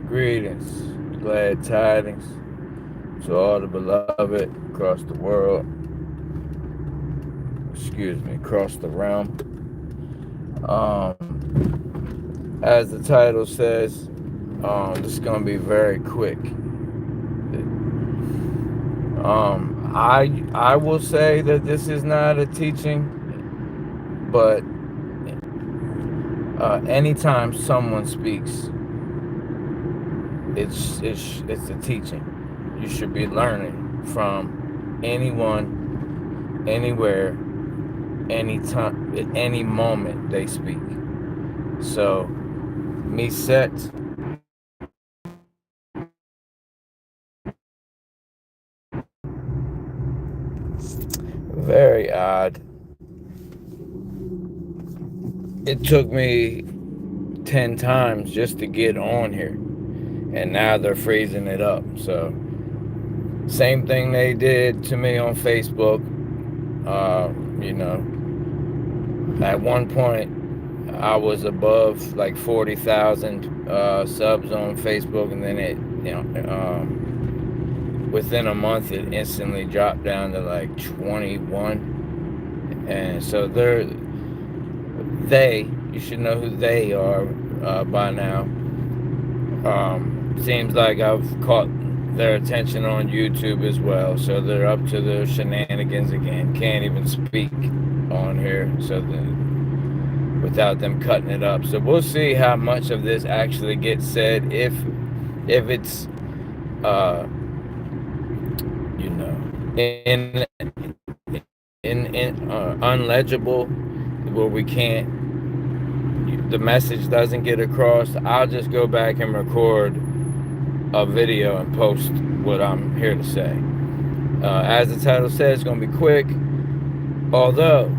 Greetings, glad tidings to all the beloved across the world, across the realm. As the title says, this is gonna be very quick. I will say that this is not a teaching, but anytime someone speaks, it's a teaching. You should be learning from anyone, anywhere, anytime, at any moment they speak. So, MØSÖT, very odd. It took me 10 times just to get on here, and now they're freezing it up. So, same thing they did to me on Facebook. You know, at one point, I was above like 40,000 subs on Facebook, and then within a month, it instantly dropped down to like 21. And so you should know who they are by now. Seems like I've caught their attention on YouTube as well, so they're up to their shenanigans again. Can't even speak on here, so without them cutting it up. So we'll see how much of this actually gets said. If it's you know in unlegible, where the message doesn't get across, I'll just go back and record a video and post what I'm here to say. As the title says, it's going to be quick, although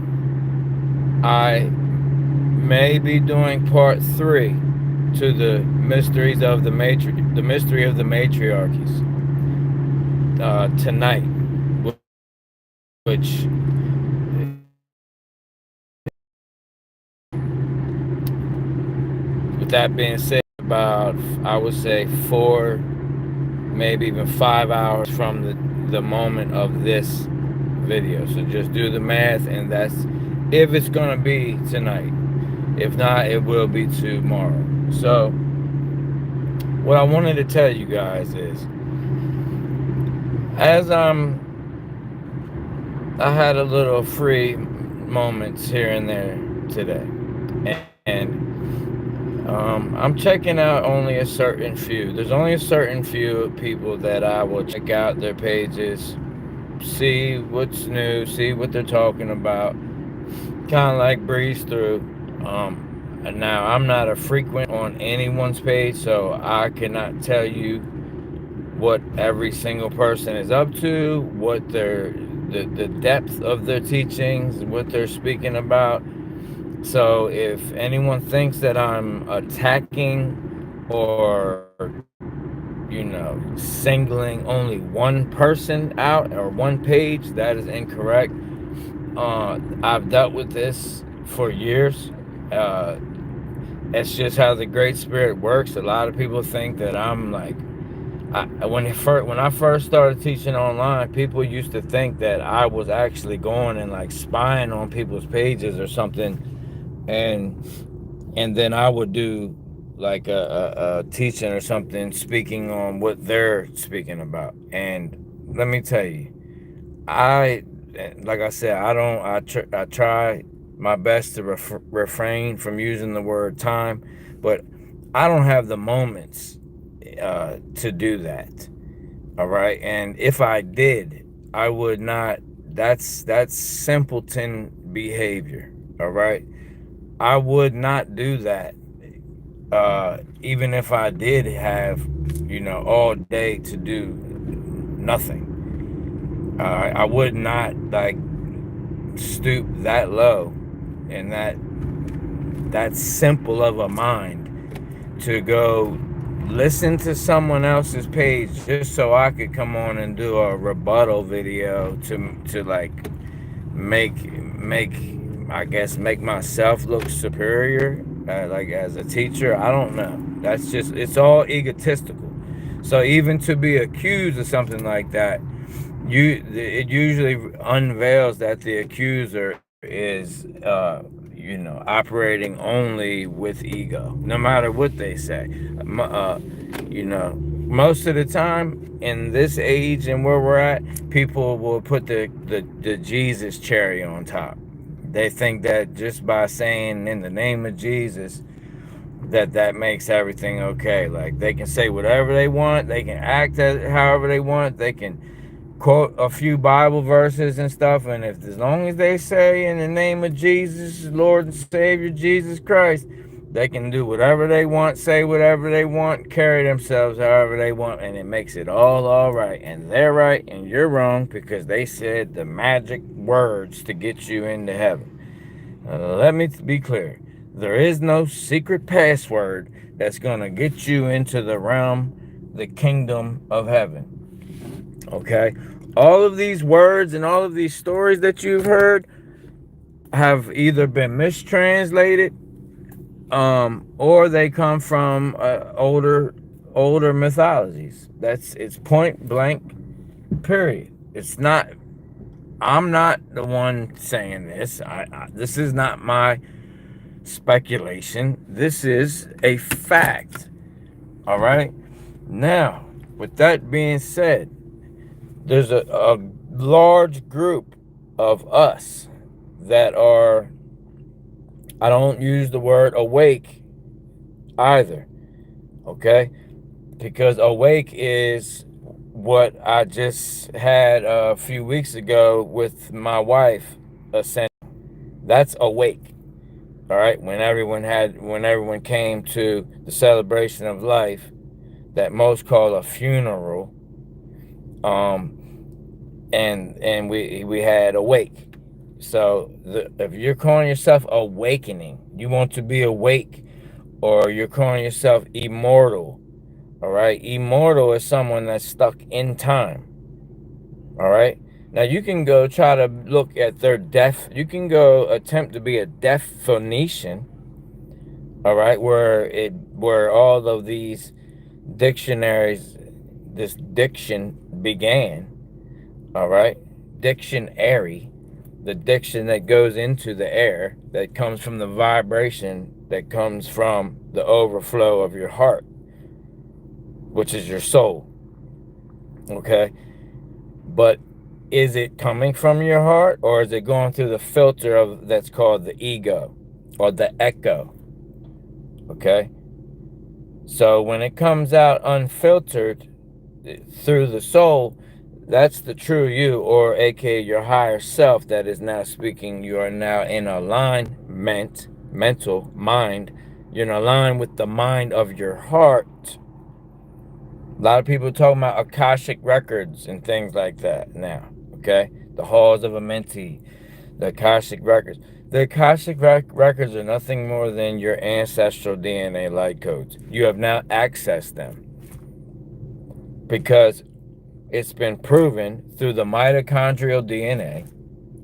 I may be doing part 3 to the mystery of the matriarchies tonight, which with that being said, about, I would say, 4, maybe even 5 hours from the moment of this video. So just do the math, and that's if it's gonna be tonight. If not, it will be tomorrow. So what I wanted to tell you guys is, as I had a little free moments here and there today, and I'm checking out only a certain few. There's only a certain few people that I will check out their pages, see what's new, see what they're talking about, kind of like breeze through. And now, I'm not a frequent on anyone's page, so I cannot tell you what every single person is up to, what the depth of their teachings, what they're speaking about. So if anyone thinks that I'm attacking or, singling only one person out or one page, that is incorrect. I've dealt with this for years. It's just how the Great Spirit works. A lot of people think that I'm like, when I first started teaching online, people used to think that I was actually going and like spying on people's pages or something, and then I would do like a teaching or something, speaking on what they're speaking about. And let me tell you, like I said, I try my best to refrain from using the word time, but I don't have the moments to do that. All right, and if I did, I would not. That's simpleton behavior. All right, I would not do that. Even if I did have, all day to do nothing, I would not like stoop that low and that simple of a mind to go listen to someone else's page just so I could come on and do a rebuttal video to like make I guess make myself look superior, like as a teacher. I don't know. That's just, it's all egotistical. So even to be accused of something like that, it usually unveils that the accuser is operating only with ego, no matter what they say. Most of the time in this age and where we're at, people will put the Jesus cherry on top. They think that just by saying in the name of Jesus, that makes everything okay. Like, they can say whatever they want, they can act however they want, they can quote a few Bible verses and stuff, and if, as long as they say in the name of Jesus, Lord and Savior Jesus Christ, they can do whatever they want, say whatever they want, carry themselves however they want, and it makes it all right. And they're right and you're wrong because they said the magic words to get you into heaven. Let me be clear. There is no secret password that's going to get you into the realm, the kingdom of heaven. Okay? All of these words and all of these stories that you've heard have either been mistranslated, or they come from older mythologies. It's point blank, period. It's not, I'm not the one saying this. This is not my speculation. This is a fact. All right? Now, with that being said, there's a large group of us that are, I don't use the word awake either, okay? Because awake is what I just had a few weeks ago with my wife ascending. That's awake. All right, when everyone came to the celebration of life that most call a funeral, um, and we had awake. So if you're calling yourself awakening, you want to be awake, or you're calling yourself immortal. All right, immortal is someone that's stuck in time. All right. Now you can go try to look at their you can go attempt to be a deaf Phoenician. All right, where all of these dictionaries, this diction began. All right, dictionary, the diction that goes into the air, that comes from the vibration, that comes from the overflow of your heart, which is your soul. Okay, but is it coming from your heart, or is it going through the filter of that's called the ego or the echo? Okay, so when it comes out unfiltered through the soul, that's the true you, or aka your higher self, that is now speaking. You are now in alignment, mental mind. You're in alignment with the mind of your heart. A lot of people talking about Akashic records and things like that now. Okay, the halls of a mentee, the Akashic records. The Akashic records are nothing more than your ancestral DNA light codes. You have now accessed them because it's been proven through the mitochondrial DNA,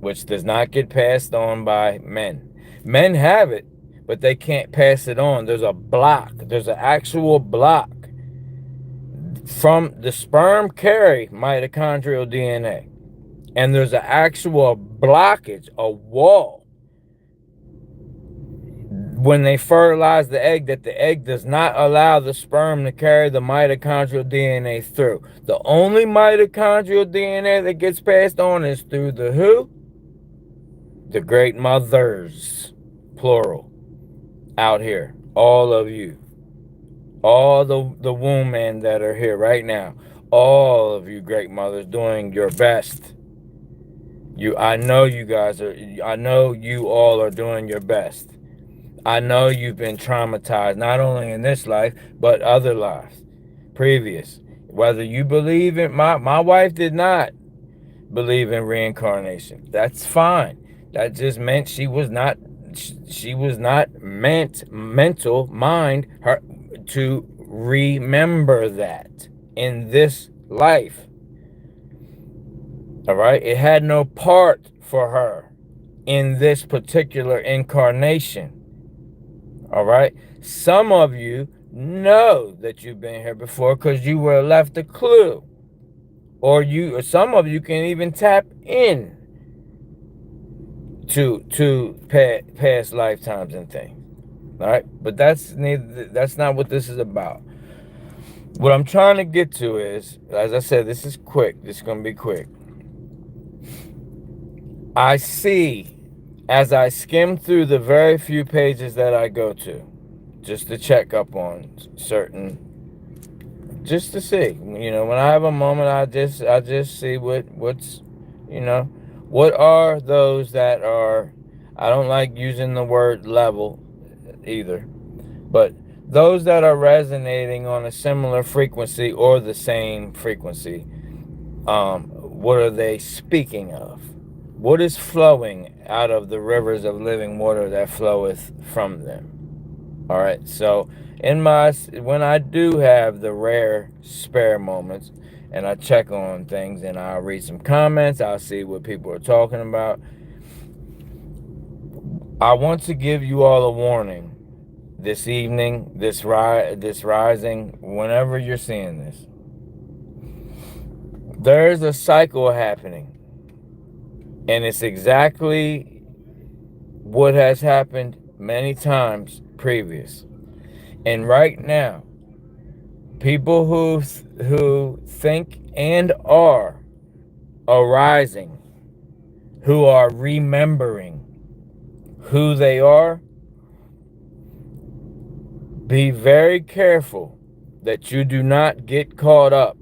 which does not get passed on by men. Men have it, but they can't pass it on. There's a block. There's an actual block. From the sperm carry mitochondrial DNA, and there's an actual blockage, a wall, when they fertilize the egg, that the egg does not allow the sperm to carry the mitochondrial DNA through. The only mitochondrial DNA that gets passed on is through the who? The great mothers, plural, out here. All of you. All the womb men that are here right now. All of you great mothers doing your best. I know you guys are, I know you all are doing your best. I know you've been traumatized, not only in this life, but other lives, previous. Whether you believe in, my wife did not believe in reincarnation. That's fine. That just meant she was not mental mind her to remember that in this life. All right, it had no part for her in this particular incarnation. All right, some of you know that you've been here before because you were left a clue, or some of you can even tap in to past lifetimes and things. All right, but that's not what this is about. What I'm trying to get to is, as I said, this is quick. This is gonna be quick. I see, as I skim through the very few pages that I go to, just to check up on certain, just to see. When I have a moment, I just see what's, you know, what are those that are. I don't like using the word level either, but those that are resonating on a similar frequency or the same frequency. What are they speaking of? What is flowing out of the rivers of living water that floweth from them? All right. So when I do have the rare spare moments, and I check on things, and I'll read some comments, I'll see what people are talking about. I want to give you all a warning this evening, this rising, whenever you're seeing this. There's a cycle happening, and it's exactly what has happened many times previous. And right now, people who think and are arising, who are remembering who they are, be very careful that you do not get caught up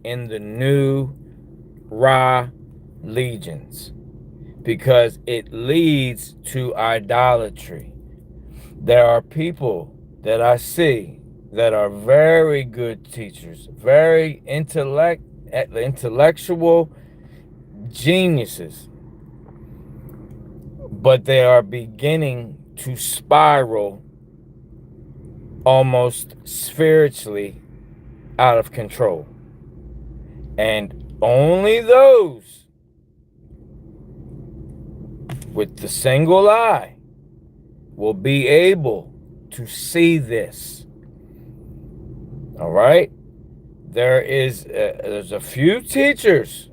in the new Ra legions, because it leads to idolatry. There are people that I see that are very good teachers, very intellectual geniuses, but they are beginning to spiral almost spiritually out of control. And only those with the single eye will be able to see this. All right? There's a few teachers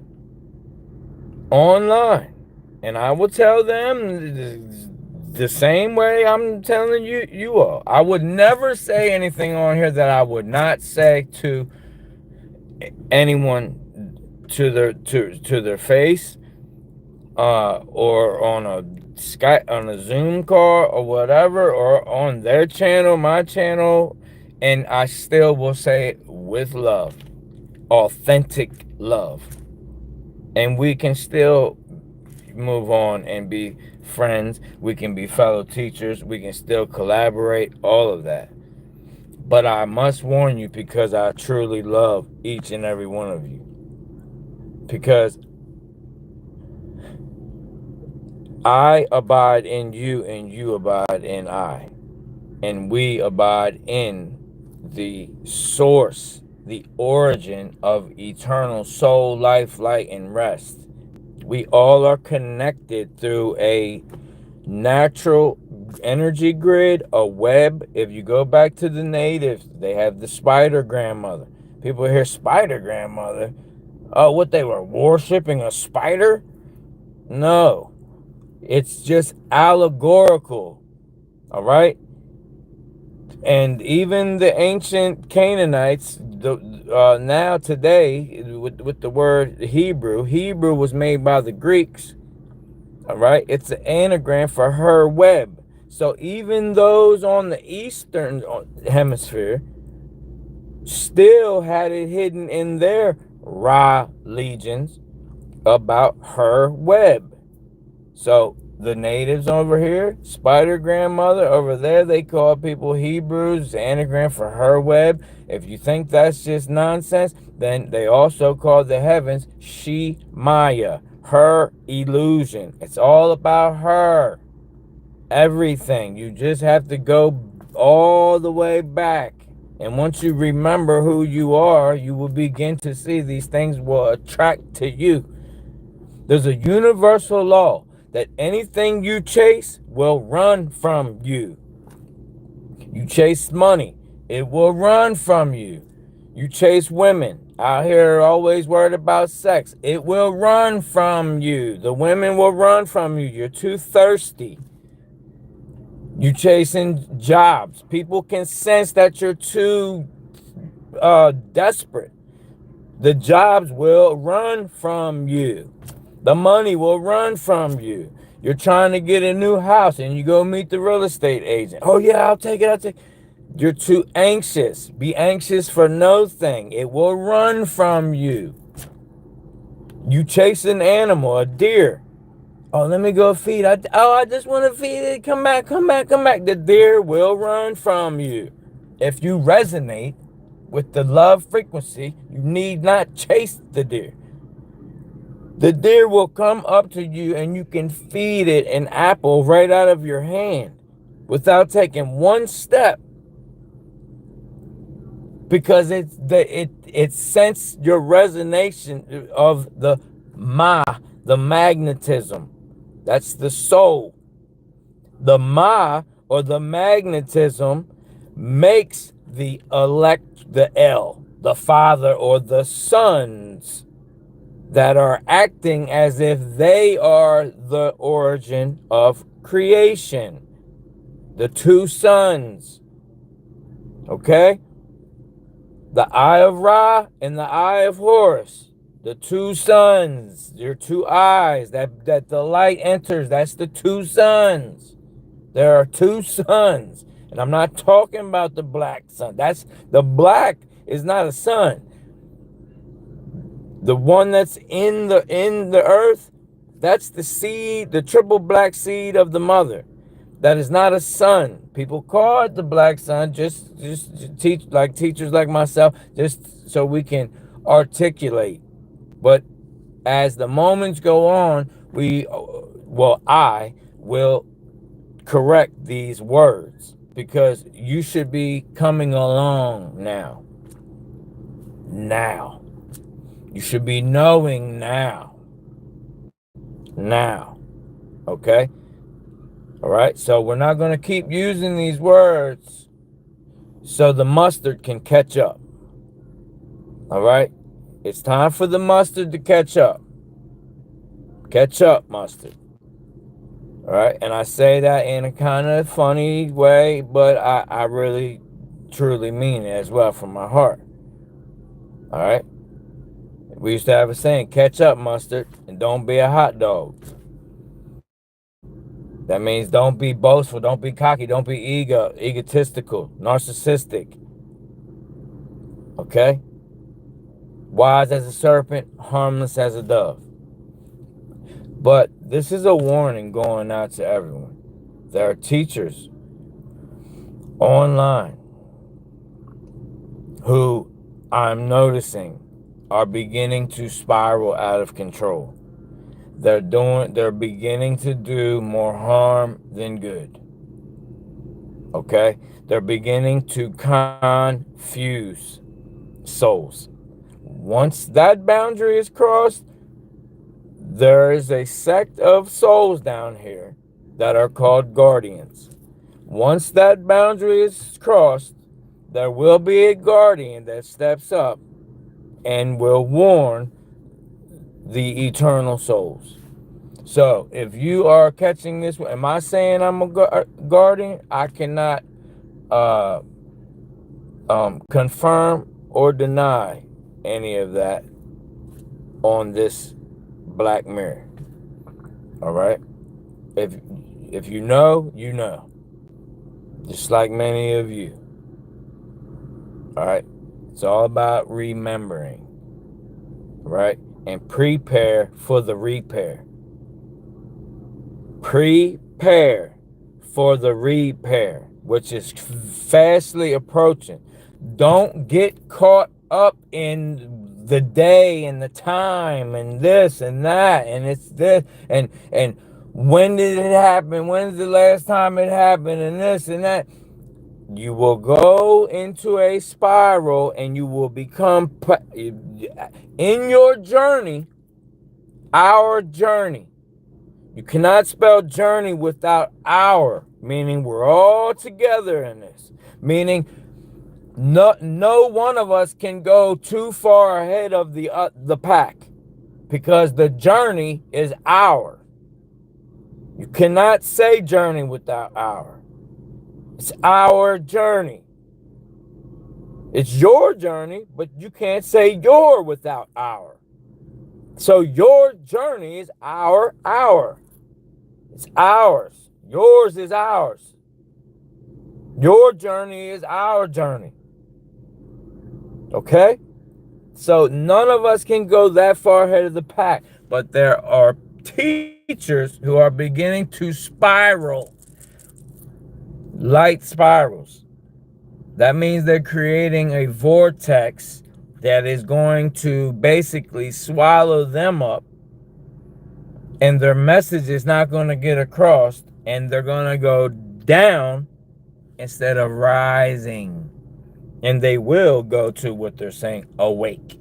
online, and I will tell them the same way I'm telling you all. I would never say anything on here that I would not say to anyone to their face, or on a Skype, on a Zoom call, or whatever, or on their channel, my channel, and I still will say it with love, authentic love, and we can still move on and be friends. We can be fellow teachers. We can still collaborate, all of that. But I must warn you, because I truly love each and every one of you, because I abide in you and you abide in I, and we abide in the source, the origin of eternal soul, life, light, and rest. We all are connected through a natural energy grid, a web. If you go back to the natives, they have the spider grandmother. People hear spider grandmother. Oh, what, they were worshiping a spider? No, it's just allegorical. All right. And even the ancient Canaanites, now today, with the word Hebrew was made by the Greeks. All right, it's an anagram for her web. So even those on the eastern hemisphere still had it hidden in their Ra legions about her web. So the natives over here, spider grandmother, over there they call people Hebrews, anagram for her web. If you think that's just nonsense, then they also call the heavens She Maya, her illusion. It's all about her. Everything. You just have to go all the way back. And once you remember who you are, you will begin to see these things will attract to you. There's a universal law that anything you chase will run from you. You chase money, It will run from you. You chase women out here always worried about sex. It will run from you. The women will run from you. You're too thirsty. You chasing jobs. People can sense that you're too desperate. The jobs will run from you. The money will run from you. You're trying to get a new house and you go meet the real estate agent. Oh yeah, I'll take it. I'll take it. You're too anxious. Be anxious for no thing. It will run from you. You chase an animal, a deer. Oh, let me go feed. I just want to feed it. Come back, come back, come back. The deer will run from you. If you resonate with the love frequency, you need not chase the deer. The deer will come up to you and you can feed it an apple right out of your hand without taking one step, because it senses your resonation of the magnetism. That's the soul. The or the magnetism makes the L, the father or the sons that are acting as if they are the origin of creation. The two sons. Okay? The eye of Ra and the eye of Horus. The two suns. Your two eyes. That the light enters. That's the two suns. There are two suns. And I'm not talking about the black sun. The black is not a sun. The one that's in the earth, that's the seed, the triple black seed of the mother. That is not a sun. People call it the black sun, just teach, like teachers like myself, just so we can articulate. But as the moments go on, I will correct these words, because you should be coming along now. Now. You should be knowing now. Now. Okay? All right? So we're not going to keep using these words so the mustard can catch up. All right? It's time for the mustard to catch up. Catch up, mustard. All right? And I say that in a kind of funny way, but I really, truly mean it as well from my heart. All right? We used to have a saying, catch up, mustard, and don't be a hot dog. That means don't be boastful, don't be cocky, don't be egotistical, narcissistic. Okay? Wise as a serpent, harmless as a dove. But this is a warning going out to everyone. There are teachers online who I'm noticing are beginning to spiral out of control. They're beginning to do more harm than good. Okay? They're beginning to confuse souls. Once that boundary is crossed, there is a sect of souls down here that are called guardians. Once that boundary is crossed, there will be a guardian that steps up and will warn the eternal souls. So if you are catching this, am I saying I'm a guardian? I cannot confirm or deny any of that on this Black Mirror. All right? If you know, you know. Just like many of you. All right? It's all about remembering. Right? And prepare for the repair. Prepare for the repair, which is fastly approaching. Don't get caught up in the day and the time and this and that and it's this and when did it happen? When's the last time it happened? And this and that. You will go into a spiral and you will become, in your journey, our journey. You cannot spell journey without our, meaning we're all together in this. Meaning No one of us can go too far ahead of the pack, because the journey is our. You cannot say journey without our. It's our journey. It's your journey, but you can't say your without our. So your journey is our hour. It's ours. Yours is ours. Your journey is our journey. Okay? So none of us can go that far ahead of the pack, but there are teachers who are beginning to spiral, light spirals. That means they're creating a vortex that is going to basically swallow them up, and their message is not going to get across, and they're going to go down instead of rising. And they will go to what they're saying, awake.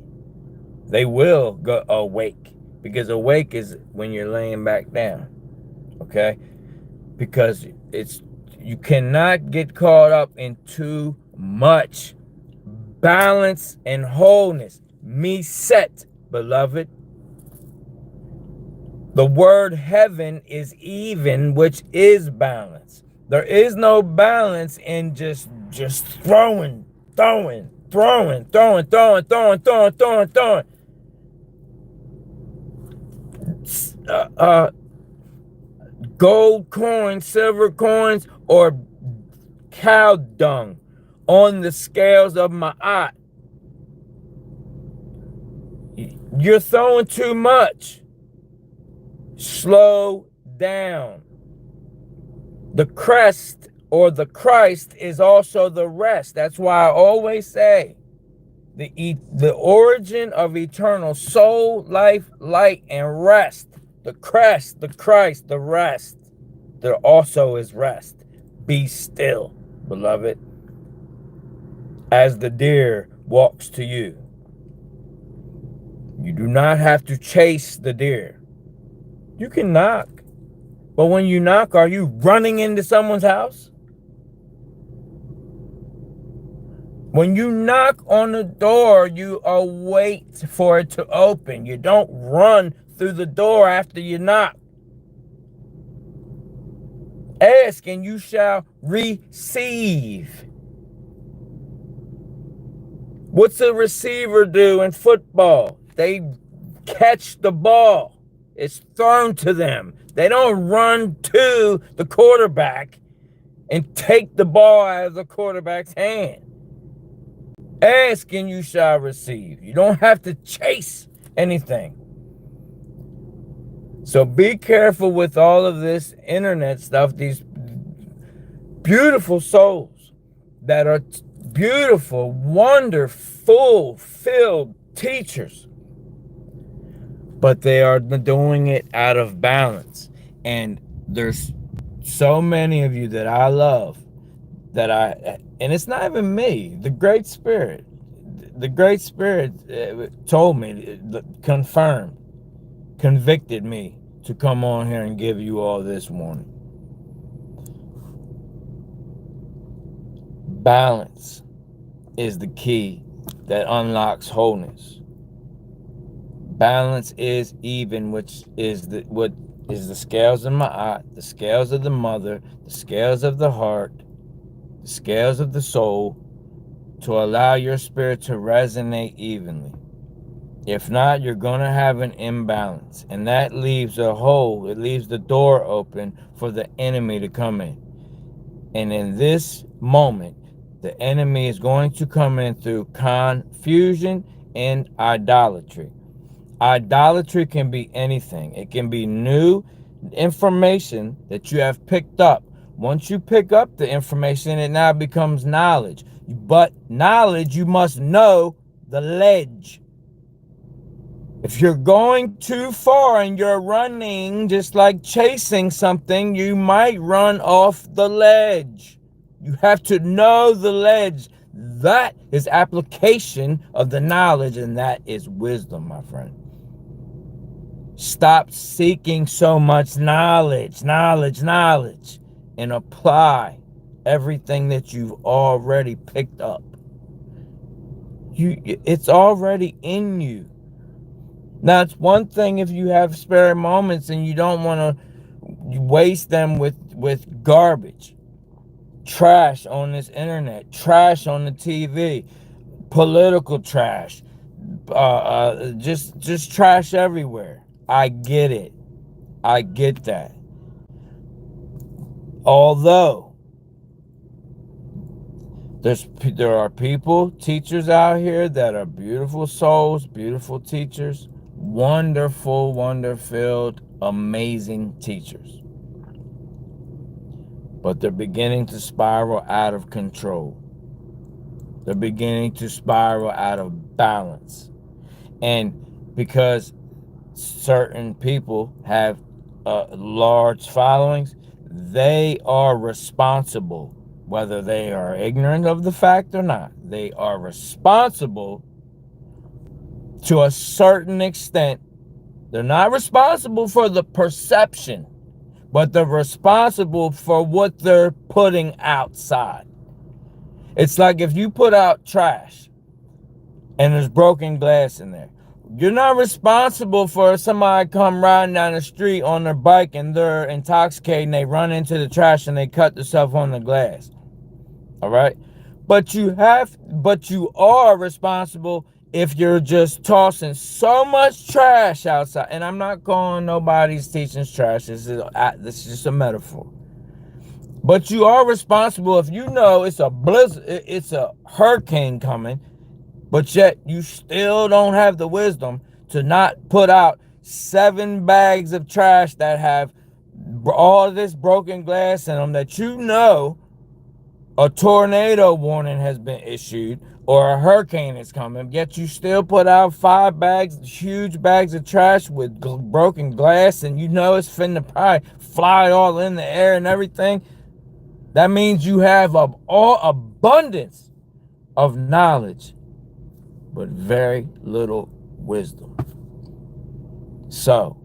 They will go awake, because awake is when you're laying back down. Okay? Because you cannot get caught up in too much. Balance and wholeness. MØSÖT, beloved. The word heaven is even, which is balance. There is no balance in just throwing. Gold coins, silver coins, or cow dung on the scales of Ma'at. You're throwing too much. Slow down. The crest or the Christ is also the rest. That's why I always say the origin of eternal soul, life, light, and rest. The crest, the Christ, the rest. There also is rest. Be still, beloved, as the deer walks to you. You do not have to chase the deer. You can knock. But when you knock, are you running into someone's house? When you knock on the door, you await for it to open. You don't run through the door after you knock. Ask and you shall receive. What's a receiver do in football? They catch the ball. It's thrown to them. They don't run to the quarterback and take the ball out of the quarterback's hand. Ask and you shall receive. You don't have to chase anything. So be careful with all of this internet stuff, these beautiful souls that are beautiful, wonderful, filled teachers. But they are doing it out of balance. And there's so many of you that I love, and it's not even me, the Great Spirit told me, confirmed, convicted me to come on here and give you all this warning. Balance is the key that unlocks wholeness. Balance is even, which is what is the scales of Ma'at, the scales of the mother, the scales of the heart, the scales of the soul, to allow your spirit to resonate evenly. If not, you're going to have an imbalance, and that leaves a hole. It leaves the door open for the enemy to come in. And in this moment, the enemy is going to come in through confusion and idolatry. Idolatry can be anything. It can be new information that you have picked up. Once you pick up the information, it now becomes knowledge. But knowledge, you must know the ledge. If you're going too far and you're running just like chasing something, you might run off the ledge. You have to know the ledge. That is application of the knowledge, and that is wisdom, my friend. Stop seeking so much knowledge, and apply everything that you've already picked up. It's already in you. Now, it's one thing if you have spare moments and you don't want to waste them with garbage, trash on this internet, trash on the TV, political trash, just trash everywhere. I get it. I get that. Although there are people, teachers out here that are beautiful souls, beautiful teachers, wonderful, wonder-filled, amazing teachers. But they're beginning to spiral out of control. They're beginning to spiral out of balance. And because certain people have large followings, they are responsible, whether they are ignorant of the fact or not. They are responsible to a certain extent. They're not responsible for the perception, but they're responsible for what they're putting outside. It's like if you put out trash and there's broken glass in there. You're not responsible for somebody come riding down the street on their bike and they're intoxicated and they run into the trash and they cut themselves on the glass. All right? But you are responsible if you're just tossing so much trash outside. And I'm not calling nobody's teachings trash. This is just a metaphor. But you are responsible if you know it's a blizzard, it's a hurricane coming, but yet you still don't have the wisdom to not put out 7 bags of trash that have all this broken glass in them, that you know a tornado warning has been issued or a hurricane is coming, yet you still put out 5 bags, huge bags of trash with broken glass, and you know it's finna probably fly all in the air and everything. That means you have all abundance of knowledge, but very little wisdom. So,